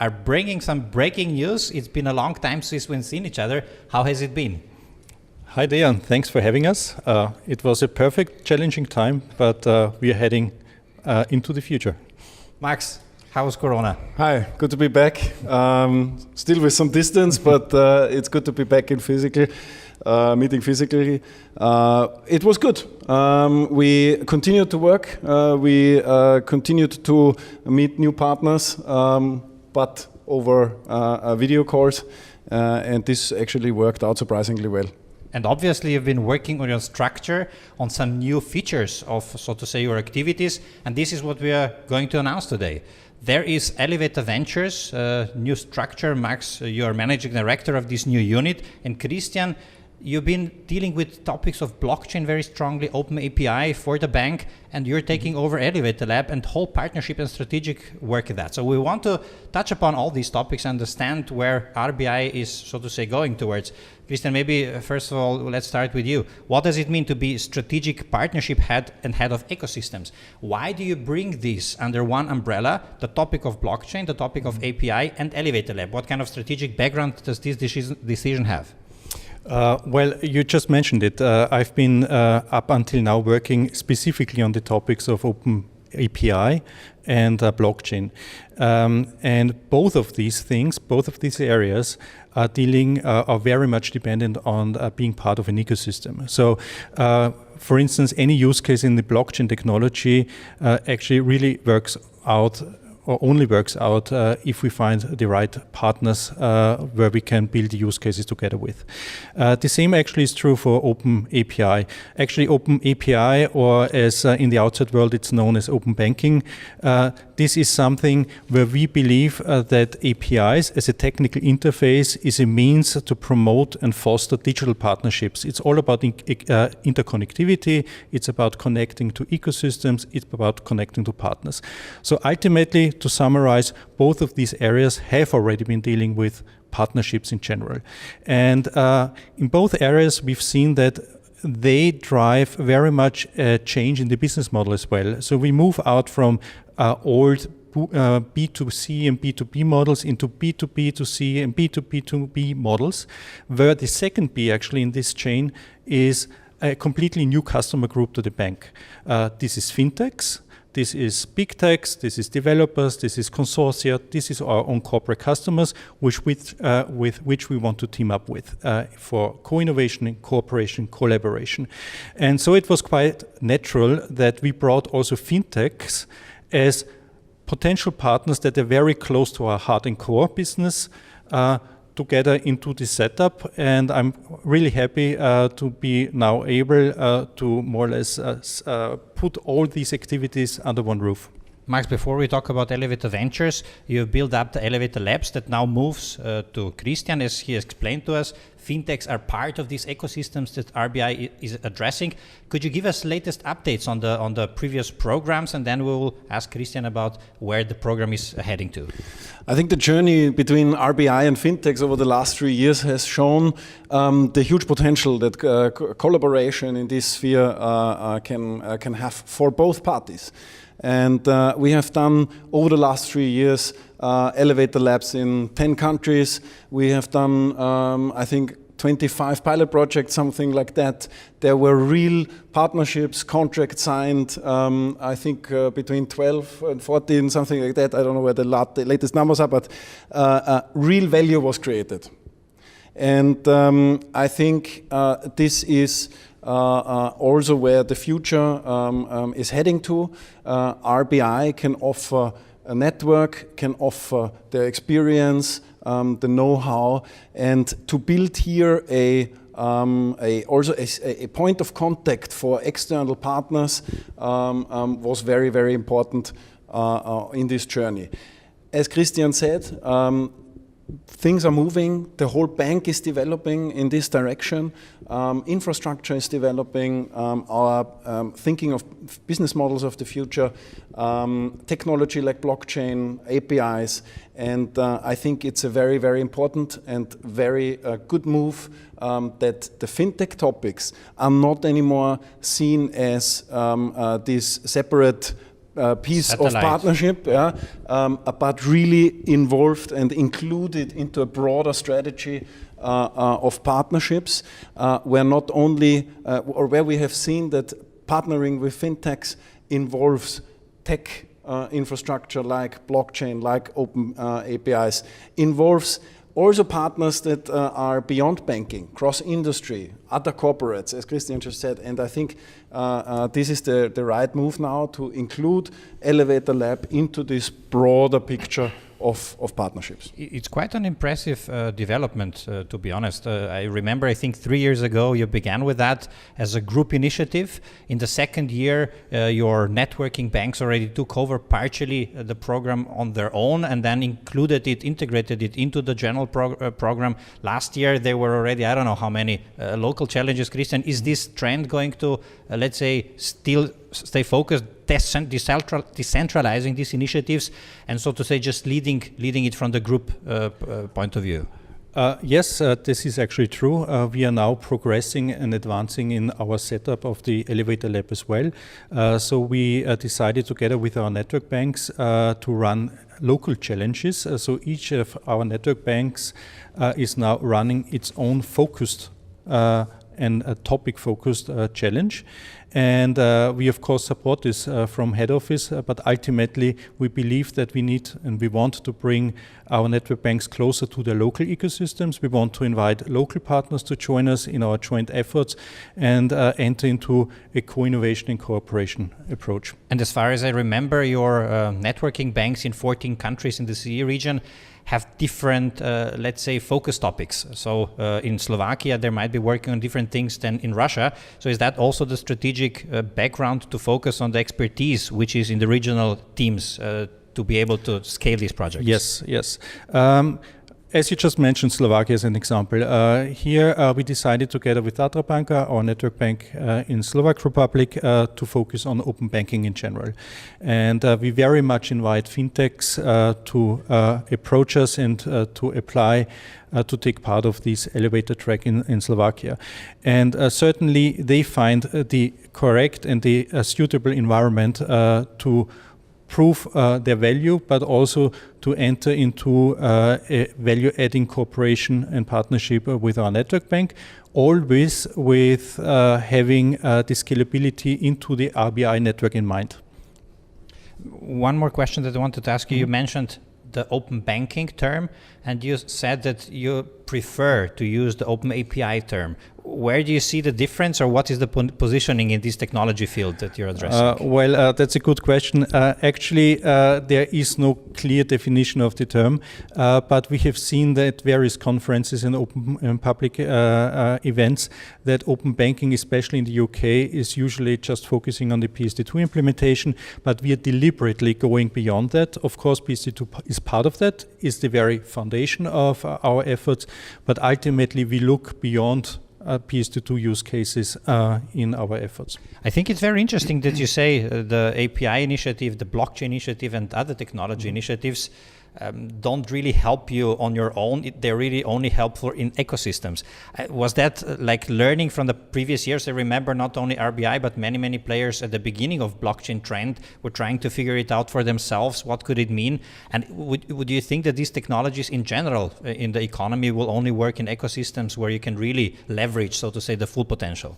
are bringing some breaking news. It's been a long time since we've seen each other. How has it been? Hi Dejan, thanks for having us. It was a perfect, challenging time, but we are heading into the future. Max, how was Corona? Hi, good to be back. Still with some distance, but it's good to be back in meeting physically. It was good. We continued to work. We continued to meet new partners, but over video calls, and this actually worked out surprisingly well. And obviously you've been working on your structure, on some new features of, so to say, your activities, and this is what we are going to announce today. There is Elevator Ventures, new structure. Max, you are managing director of this new unit, and Christian, you've been dealing with topics of blockchain very strongly, open API for the bank, and you're taking over Elevator Lab and whole partnership and strategic work at that. So we want to touch upon all these topics, understand where RBI is, so to say, going towards. Christian, maybe first of all, let's start with you. What does it mean to be strategic partnership head and head of ecosystems? Why do you bring this under one umbrella, the topic of blockchain, the topic of API and Elevator Lab? What kind of strategic background does this decision have? Well, you just mentioned it. I've been up until now working specifically on the topics of open API and blockchain. And both of these things, both of these areas are very much dependent on being part of an ecosystem. So, for instance, any use case in the blockchain technology actually really works out or only works out if we find the right partners where we can build the use cases together with. The same actually is true for Open API. Actually, Open API, or as in the outside world it's known as open banking, this is something where we believe that APIs as a technical interface is a means to promote and foster digital partnerships. It's all about interconnectivity, it's about connecting to ecosystems, it's about connecting to partners. So ultimately, to summarize, both of these areas have already been dealing with partnerships in general. And in both areas, we've seen that they drive very much a change in the business model as well. So we move out from old B2C and B2B models into B2B2C and B2B2B models, where the second B actually in this chain is a completely new customer group to the bank. This is fintechs. This is big techs, this is developers, this is consortia, this is our own corporate customers with which we want to team up with for co-innovation, cooperation, collaboration. And so it was quite natural that we brought also fintechs as potential partners that are very close to our heart and core business together into this setup, and I'm really happy to be now able to more or less put all these activities under one roof. Max, before we talk about Elevator Ventures, you built up the Elevator Labs that now moves to Christian, as he explained to us. Fintechs are part of these ecosystems that RBI is addressing. Could you give us latest updates on the previous programs, and then we will ask Christian about where the program is heading to? I think the journey between RBI and fintechs over the last 3 years has shown the huge potential that collaboration in this sphere can have for both parties. And we have done, over the last 3 years, Elevator Labs in 10 countries. We have done, I think, 25 pilot projects, something like that. There were real partnerships, contracts signed, I think between 12 and 14, something like that. I don't know where the latest numbers are, but real value was created. And I think this is also where the future is heading to. RBI can offer a network, can offer their experience, the know-how, and to build here also a point of contact for external partners was very, very important in this journey. As Christian said, things are moving, the whole bank is developing in this direction, infrastructure is developing, our thinking of business models of the future, technology like blockchain, APIs, and I think it's a very, very important and very good move that the fintech topics are not anymore seen as these separate piece of partnership, but really involved and included into a broader strategy of partnerships, where not only, or where we have seen that partnering with fintechs involves tech infrastructure like blockchain, like open APIs, involves also partners that are beyond banking, cross-industry, other corporates, as Christian just said. And I think this is the right move now to include Elevator Lab into this broader picture of partnerships. It's quite an impressive development, to be honest. I remember, I think 3 years ago, you began with that as a group initiative. In the second year, your networking banks already took over partially the program on their own and then integrated it into the general program. Last year, there were already, I don't know how many local challenges. Christian, is this trend going to, let's say, still stay focused, decentralizing these initiatives, and so to say, just leading it from the group point of view? Yes, this is actually true. We are now progressing and advancing in our setup of the Elevator Lab as well. So we decided together with our network banks to run local challenges. So each of our network banks is now running its own focused and a topic-focused challenge. And we, of course, support this from head office, but ultimately we believe that we need and we want to bring our network banks closer to the local ecosystems. We want to invite local partners to join us in our joint efforts and enter into a co-innovation and cooperation approach. And as far as I remember, your networking banks in 14 countries in the CEE region have different, let's say, focus topics. So in Slovakia, they might be working on different things than in Russia. So is that also the strategic background to focus on the expertise, which is in the regional teams to be able to scale these projects? Yes. As you just mentioned, Slovakia as an example. Here we decided together with Tatra Banka, our network bank in Slovak Republic, to focus on open banking in general. And we very much invite fintechs to approach us and to apply to take part of this elevator track in Slovakia. And certainly they find the correct and the suitable environment to prove their value, but also to enter into a value-adding cooperation and partnership with our network bank, always with having the scalability into the RBI network in mind. One more question that I wanted to ask you. You mentioned the open banking term, and you said that you prefer to use the open API term. Where do you see the difference, or what is the positioning in this technology field that you're addressing? Well, that's a good question. Actually, there is no clear definition of the term, but we have seen that at various conferences and open and public events that open banking, especially in the UK, is usually just focusing on the PSD2 implementation, but we are deliberately going beyond that. Of course, PSD2 is part of that, is the very foundation of our efforts, but ultimately we look beyond PSD2 use cases in our efforts. I think it's very interesting that you say the API initiative, the blockchain initiative, and other technology initiatives don't really help you on your own. They're really only helpful in ecosystems. Was that like learning from the previous years? I remember not only RBI, but many players at the beginning of blockchain trend were trying to figure it out for themselves. What could it mean? And would you think that these technologies in general in the economy will only work in ecosystems where you can really leverage, so to say, the full potential?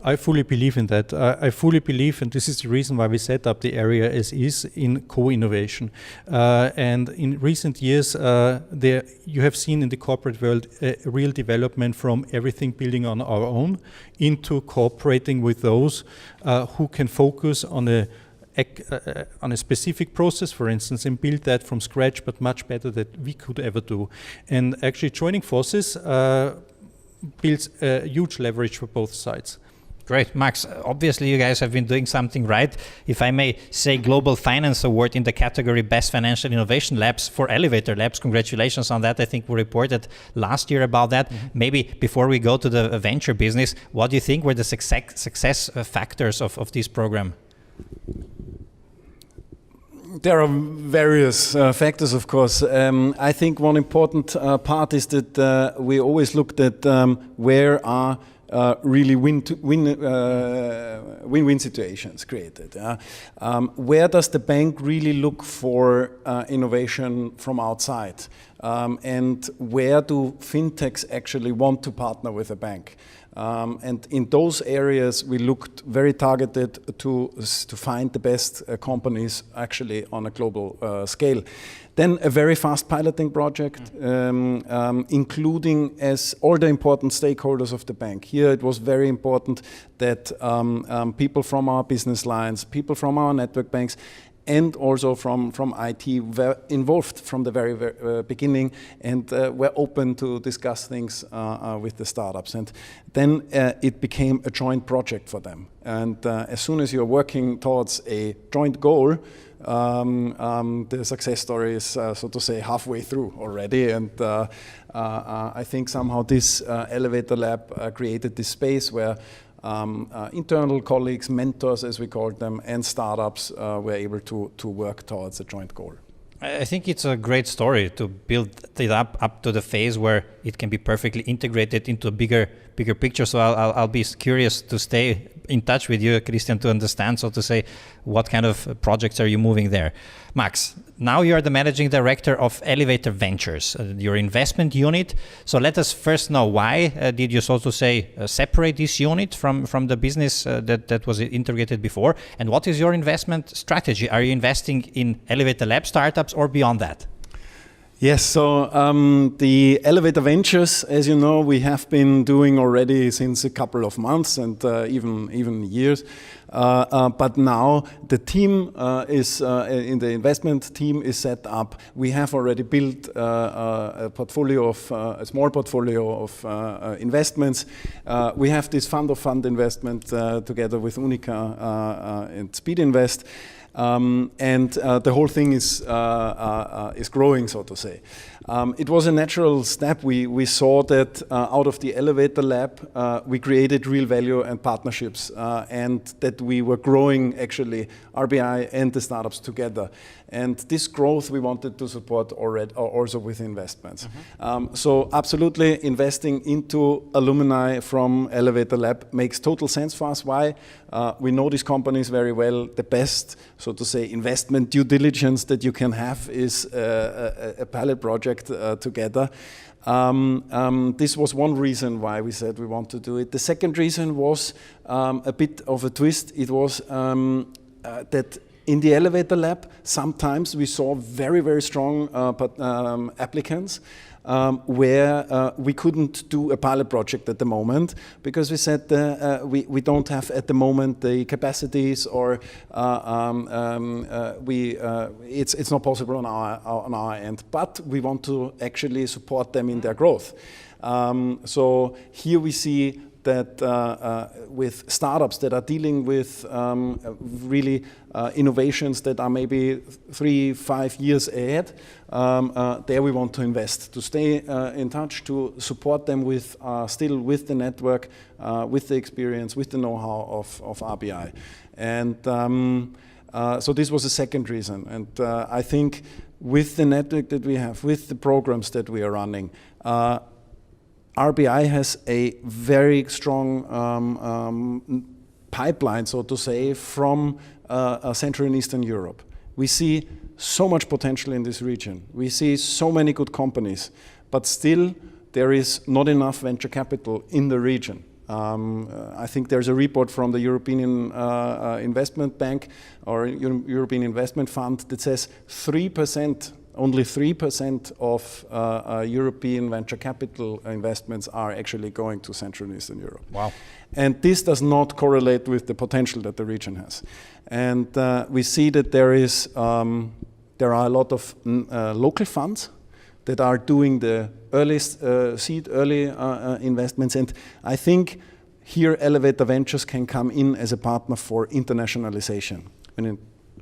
I fully believe in that. I fully believe, and this is the reason why we set up the area as is, in co-innovation. And in recent years, you have seen in the corporate world a real development from everything building on our own into cooperating with those who can focus on a specific process, for instance, and build that from scratch, but much better than we could ever do. And actually joining forces builds a huge leverage for both sides. Great. Max, obviously you guys have been doing something right. If I may say, Global Finance Award in the category Best Financial Innovation Labs for Elevator Labs. Congratulations on that. I think we reported last year about that. Mm-hmm. Maybe before we go to the venture business, what do you think were the success factors of this program? There are various factors, of course. I think one important part is that we always looked at where are really win-win situations created. Where does the bank really look for innovation from outside? And where do fintechs actually want to partner with a bank? And in those areas, we looked very targeted to find the best companies actually on a global scale. Then a very fast piloting project, including as all the important stakeholders of the bank. Here it was very important that people from our business lines, people from our network banks, and also from IT were involved from the very beginning and were open to discuss things with the startups. And then it became a joint project for them. And as soon as you're working towards a joint goal, the success story is, so to say, halfway through already. And I think somehow this Elevator Lab created this space where internal colleagues, mentors as we called them, and startups were able to work towards a joint goal. I think it's a great story to build it up to the phase where it can be perfectly integrated into a bigger picture. So I'll be curious to stay in touch with you, Christian, to understand, so to say, what kind of projects are you moving there. Max, now you are the managing director of Elevator Ventures, your investment unit. So let us first know, why did you, so to say, separate this unit from the business that was integrated before? And what is your investment strategy? Are you investing in Elevator Lab startups or beyond that? Yes, so the Elevator Ventures, as you know, we have been doing already since a couple of months and even years. But now the team is in the investment team is set up. We have already built a small portfolio of investments. We have this fund of fund investment together with Unica and Speed Invest. And the whole thing is growing, so to say. It was a natural step. We saw that out of the Elevator Lab, we created real value and partnerships, and that we were growing actually RBI and the startups together. And this growth we wanted to support already, also with investments. So absolutely investing into alumni from Elevator Lab makes total sense for us. Why? We know these companies very well. The best, so to say, investment due diligence that you can have is a pilot project together. This was one reason why we said we want to do it. The second reason was a bit of a twist. It was that in the Elevator Lab, sometimes we saw very, very strong applicants where we couldn't do a pilot project at the moment because we said we don't have at the moment the capacities, or it's not possible on our end. But we want to actually support them in their growth. So here we see that with startups that are dealing with really innovations that are maybe 3-5 years ahead, there we want to invest, to stay in touch, to support them with still with the network, with the experience, with the know-how of RBI. And so this was the second reason. And I think with the network that we have, with the programs that we are running, RBI has a very strong pipeline, so to say, from Central and Eastern Europe. We see so much potential in this region. We see so many good companies, but still there is not enough venture capital in the region. I think there's a report from the European Investment Bank or European Investment Fund that says 3%. Only 3% of European venture capital investments are actually going to Central and Eastern Europe. Wow. And this does not correlate with the potential that the region has. And we see that there are a lot of local funds that are doing the early seed, early investments. And I think here Elevator Ventures can come in as a partner for internationalization.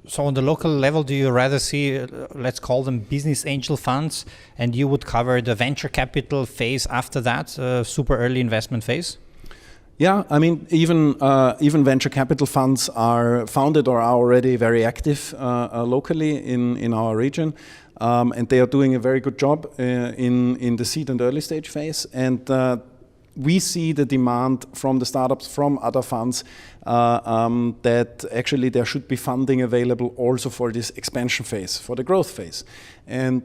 So on the local level, do you rather see, let's call them business angel funds, and you would cover the venture capital phase after that, super early investment phase? Yeah, I mean, even venture capital funds are founded or are already very active locally in our region, and they are doing a very good job in the seed and early stage phase. And we see the demand from the startups, from other funds, that actually there should be funding available also for this expansion phase, for the growth phase. And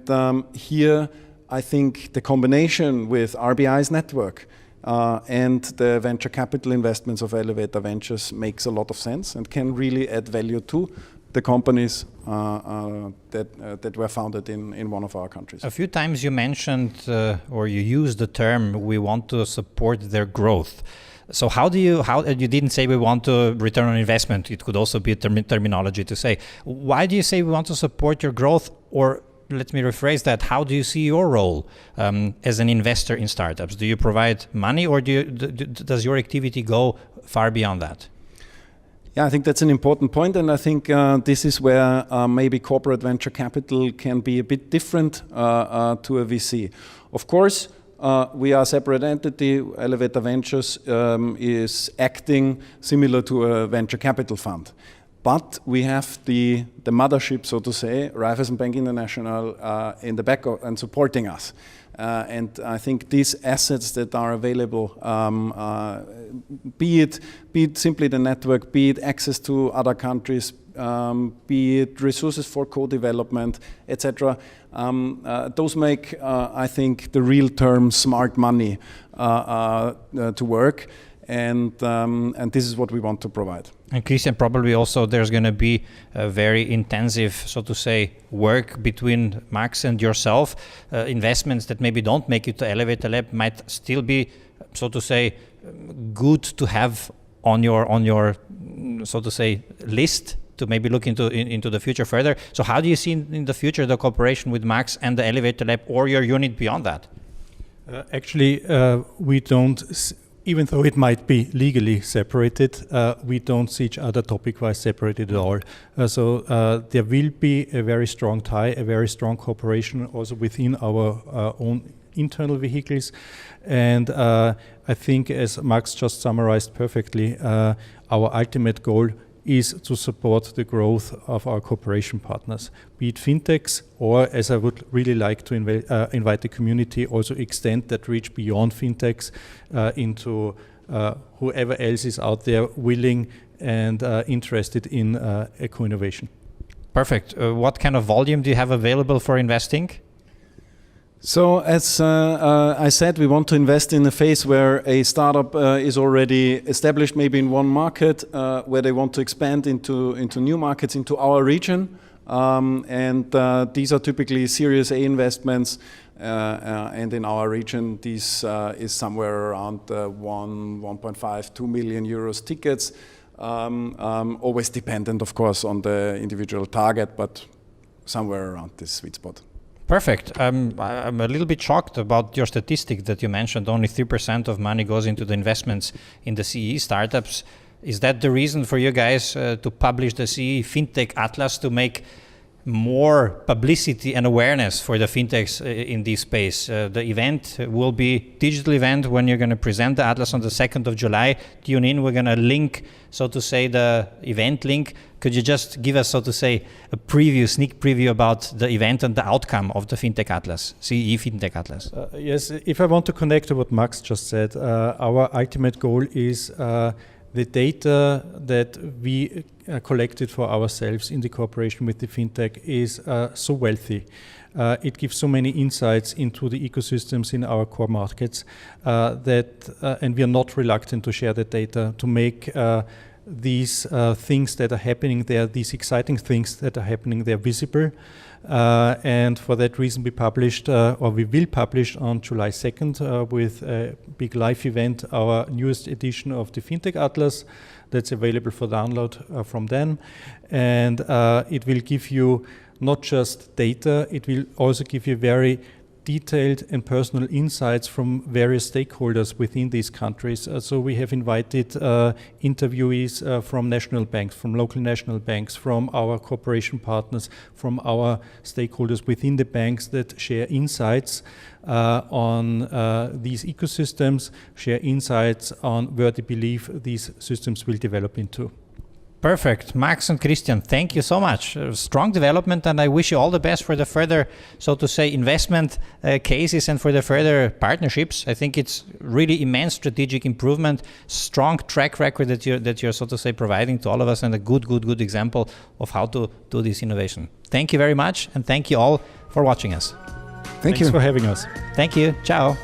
here, I think the combination with RBI's network and the venture capital investments of Elevator Ventures makes a lot of sense and can really add value to the companies that were founded in one of our countries. A few times you mentioned or you used the term, we want to support their growth. So how you didn't say we want to return on investment, it could also be a terminology to say. Why do you say we want to support your growth? Or let me rephrase that, how do you see your role as an investor in startups? Do you provide money, or does your activity go far beyond that? Yeah, I think that's an important point, and I think this is where maybe corporate venture capital can be a bit different to a VC. Of course, we are a separate entity. Elevator Ventures is acting similar to a venture capital fund. But we have the mothership, so to say, Raiffeisen Bank International, in the back and supporting us. And I think these assets that are available, be it simply the network, be it access to other countries, be it resources for co-development, etc., those make, I think, the real term smart money to work. And this is what we want to provide. And Christian, probably also there's going to be a very intensive, so to say, work between Max and yourself. Investments that maybe don't make it to Elevator Lab might still be, so to say, good to have on your so to say, list to maybe look into the future further. So how do you see in the future the cooperation with Max and the Elevator Lab or your unit beyond that? Actually, we don't. Even though it might be legally separated, we don't see each other topic-wise separated at all. So there will be a very strong tie, a very strong cooperation also within our own internal vehicles. And I think, as Max just summarized perfectly, our ultimate goal is to support the growth of our cooperation partners, be it fintechs, or, as I would really like to invite the community, also extend that reach beyond fintechs into whoever else is out there willing and interested in eco-innovation. Perfect. What kind of volume do you have available for investing? So as I said, we want to invest in a phase where a startup is already established, maybe in one market, where they want to expand into new markets, into our region. And these are typically Series A investments. And in our region, this is somewhere around 1.5, 2 million euros tickets. Always dependent, of course, on the individual target, but somewhere around this sweet spot. Perfect. I'm a little bit shocked about your statistic that you mentioned. Only 3% of money goes into the investments in the CEE startups. Is that the reason for you guys to publish the CEE Fintech Atlas to make more publicity and awareness for the fintechs in this space? The event will be a digital event when you're going to present the Atlas on the 2nd of July. Tune in. We're going to link, so to say, the event link. Could you just give us, so to say, a preview, sneak preview about the event and the outcome of the Fintech Atlas, CEE Fintech Atlas? Yes, if I want to connect to what Max just said, our ultimate goal is the data that we collected for ourselves in the cooperation with the fintech is so wealthy. It gives so many insights into the ecosystems in our core markets and we are not reluctant to share that data to make these things that are happening there, these exciting things that are happening there visible. And for that reason we published, or we will publish on July 2nd with a big live event, our newest edition of the Fintech Atlas that's available for download from then. And it will give you not just data, it will also give you very detailed and personal insights from various stakeholders within these countries. So we have invited interviewees from national banks, from local national banks, from our cooperation partners, from our stakeholders within the banks that share insights on these ecosystems, share insights on where they believe these systems will develop into. Perfect. Max and Christian, thank you so much. Strong development, and I wish you all the best for the further, so to say, investment cases and for the further partnerships. I think it's really immense strategic improvement, strong track record that you're so to say providing to all of us, and a good example of how to do this innovation. Thank you very much, and thank you all for watching us. Thanks for having us. Thank you. Ciao.